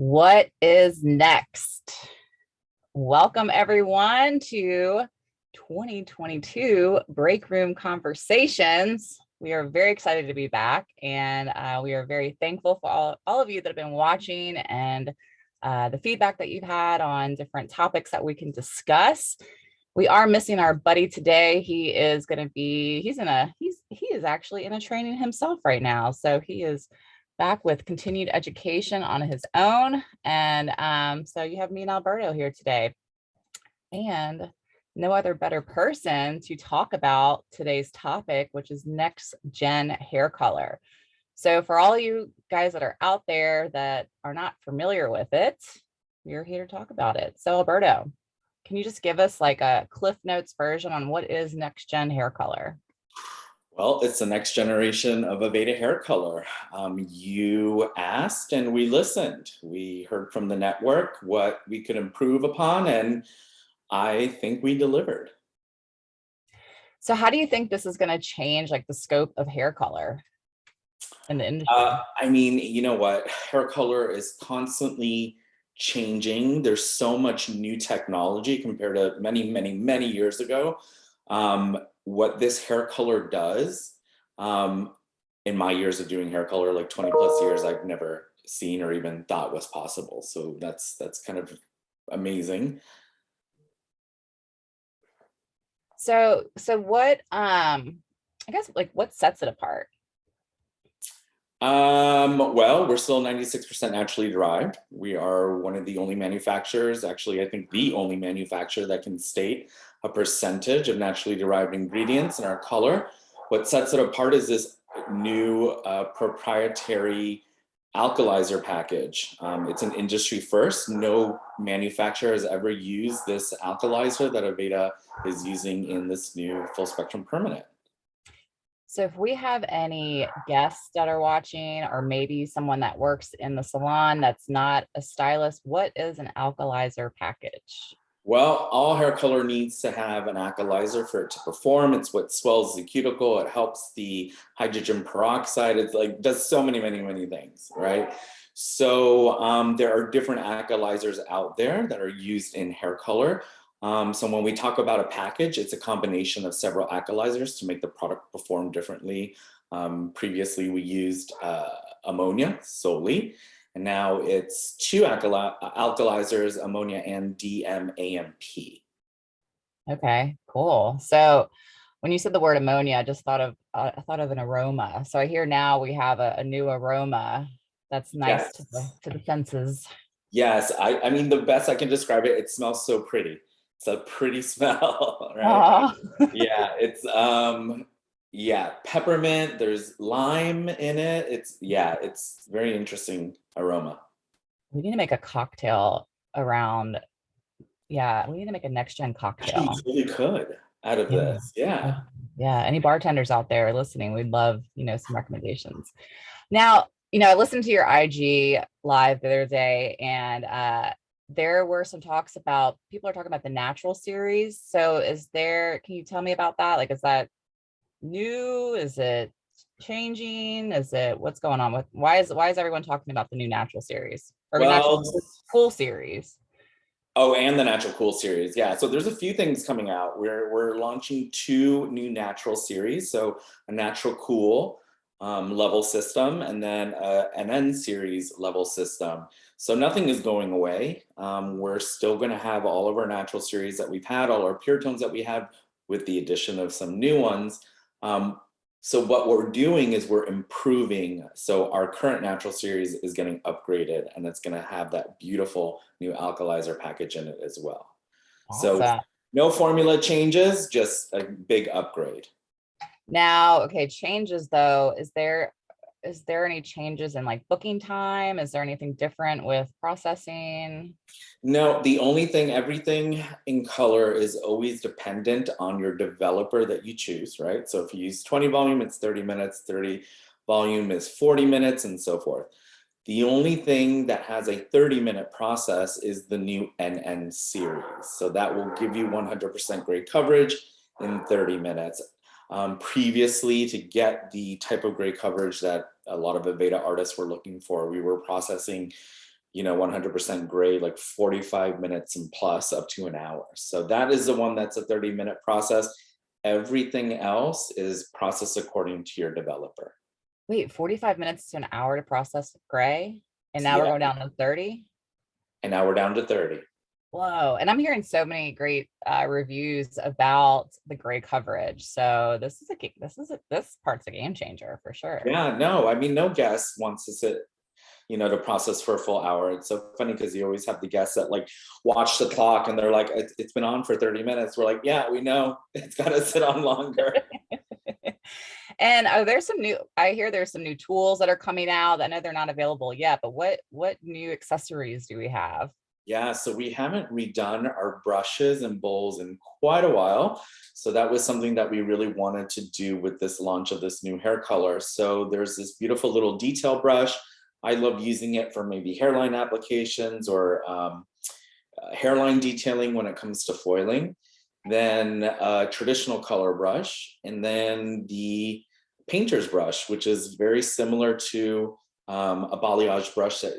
What is next? Welcome everyone to 2022 Break Room Conversations. We are very excited to be back, and we are very thankful for all of you that have been watching and the feedback that you've had on different topics that we can discuss. We are missing our buddy today. He is going to be, he is actually in a training himself right now. So he is back with continued education on his own. And so you have me and Alberto here today. And no other better person to talk about today's topic, which is next gen hair color. So for all you guys that are out there that are not familiar with it, we're here to talk about it. So Alberto, can you just give us like a Cliff Notes version on what is next gen hair color? Well, it's the next generation of Aveda hair color. You asked and we listened. We heard from the network what we could improve upon, and I think we delivered. So how do you think this is going to change like the scope of hair color in the industry? I mean, you know what? Hair color is constantly changing. There's so much new technology compared to many, many, many years ago. What this hair color does, in my years of doing hair color, like 20 plus years, I've never seen or even thought was possible. So that's kind of amazing. So what I guess like what sets it apart? Well, we're still 96% naturally derived. We are one of the only manufacturers, actually, I think the only manufacturer that can state a percentage of naturally derived ingredients in our color. What sets it apart is this new proprietary alkalizer package. It's an industry first. No manufacturer has ever used this alkalizer that Aveda is using in this new full spectrum permanent. So if we have any guests that are watching, or maybe someone that works in the salon that's not a stylist, what is an alkalizer package? Well, all hair color needs to have an alkalizer for it to perform. It's what swells the cuticle. It helps the hydrogen peroxide. It's like does so many, many, many things, right? So there are different alkalizers out there that are used in hair color. So when we talk about a package, it's a combination of several alkalizers to make the product perform differently. Previously, we used ammonia solely, and now it's two alkalizers, ammonia and DMAMP. Okay, cool. So when you said the word ammonia, I just thought of an aroma. So I hear now we have a new aroma that's nice Yes. to the senses. Yes, I mean the best I can describe it. It smells so pretty. It's a pretty smell, right? Yeah, it's yeah, peppermint, there's lime in it. It's very interesting aroma. We need to make a cocktail around. Yeah, we need to make a next gen Actually, cocktail. you really could out of Yeah. this. Yeah. Yeah. Any bartenders out there listening, we'd love, some recommendations. Now, I listened to your IG live the other day, and there were some talks about people are talking about the natural series. So can you tell me about that? Like, is that new? Is it changing? What's going on why is everyone talking about the new natural series or natural Well, cool series? oh, and the Natural Cool series. Yeah. So there's a few things coming out. We're launching two new natural series. So a Natural Cool level system, and then an N series level system. So nothing is going away. We're still going to have all of our natural series that we've had, all our pure tones that we have, with the addition of some new ones. So what we're doing is we're improving. So our current natural series is getting upgraded, and it's going to have that beautiful new alkalizer package in it as well. Awesome. So no formula changes, just a big upgrade. Now, okay, changes though. Is there any changes in like booking time? Is there anything different with processing? No, the only thing, everything in color is always dependent on your developer that you choose, right? So if you use 20 volume, it's 30 minutes, 30 volume is 40 minutes, and so forth. The only thing that has a 30-minute process is the new NN series. So that will give you 100% great coverage in 30 minutes. Previously, to get the type of great coverage that a lot of Aveda artists were looking for, we were processing 100% gray, like 45 minutes and plus up to an hour. So that is the one that's a 30-minute process. Everything else is processed according to your developer. Wait, 45 minutes to an hour to process gray? And now we're Yeah, going down to 30? and now we're down to 30. Whoa. And I'm hearing so many great reviews about the gray coverage. So this part's a game changer for sure. Yeah, no, I mean, no guest wants to sit, to process for a full hour. It's so funny because you always have the guests that like watch the clock and they're like, it's been on for 30 minutes. We're like, yeah, we know it's got to sit on longer. And I hear there's some new tools that are coming out. I know they're not available yet, but what new accessories do we have? Yeah, so we haven't redone our brushes and bowls in quite a while. So that was something that we really wanted to do with this launch of this new hair color. So there's this beautiful little detail brush. I love using it for maybe hairline applications or hairline detailing when it comes to foiling. Then a traditional color brush, and then the painter's brush, which is very similar to a balayage brush that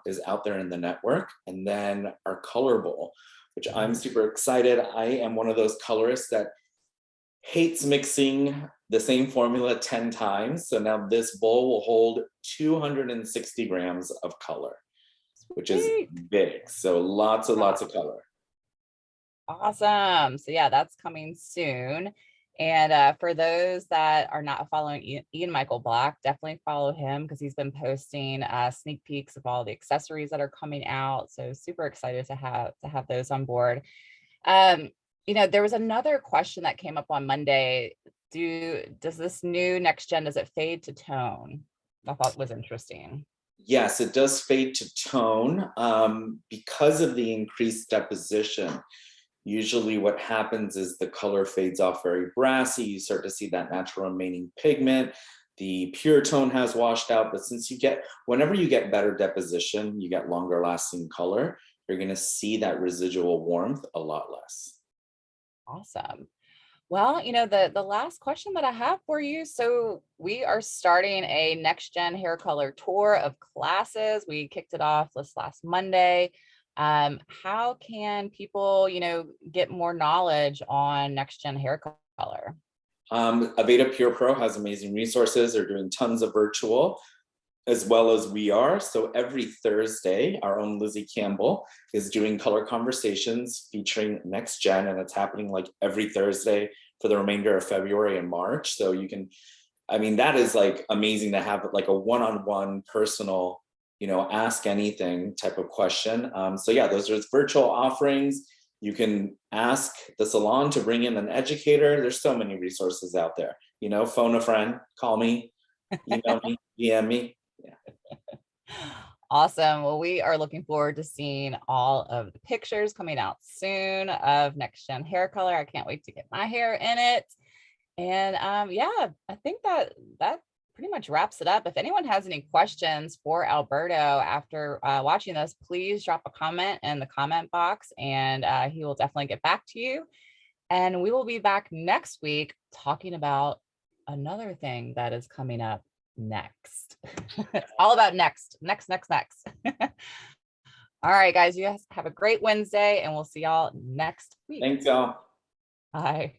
is out there in the network, and then our color bowl, which I'm super excited. I am one of those colorists that hates mixing the same formula 10 times. So now this bowl will hold 260 grams of color, which is big. So lots of color. Awesome. So yeah, that's coming soon. And for those that are not following Ian Michael Black, definitely follow him because he's been posting sneak peeks of all the accessories that are coming out. So super excited to have those on board. There was another question that came up on Monday. Does this new next gen, does it fade to tone? I thought was interesting. Yes, it does fade to tone because of the increased deposition. Usually what happens is the color fades off very brassy. You start to see that natural remaining pigment. The pure tone has washed out, but whenever you get better deposition, you get longer lasting color, you're gonna see that residual warmth a lot less. Awesome. Well, the last question that I have for you. So we are starting a next gen hair color tour of classes. We kicked it off this last Monday. How can people, get more knowledge on next gen hair color? Aveda Pure Pro has amazing resources. They're doing tons of virtual as well as we are. So every Thursday, our own Lizzie Campbell is doing color conversations featuring next gen, and it's happening like every Thursday for the remainder of February and March. So that is like amazing to have like a one-on-one personal, ask anything type of question. So yeah, those are virtual offerings. You can ask the salon to bring in an educator. There's so many resources out there. Phone a friend, call me, email me, DM me. Yeah. Awesome. Well, we are looking forward to seeing all of the pictures coming out soon of next gen hair color. I can't wait to get my hair in it. And yeah, I think that pretty much wraps it up. If anyone has any questions for Alberto after watching this, please drop a comment in the comment box and he will definitely get back to you. And we will be back next week talking about another thing that is coming up next. It's all about next. All right, guys, you guys have a great Wednesday and we'll see y'all next week. Thanks, y'all. Bye.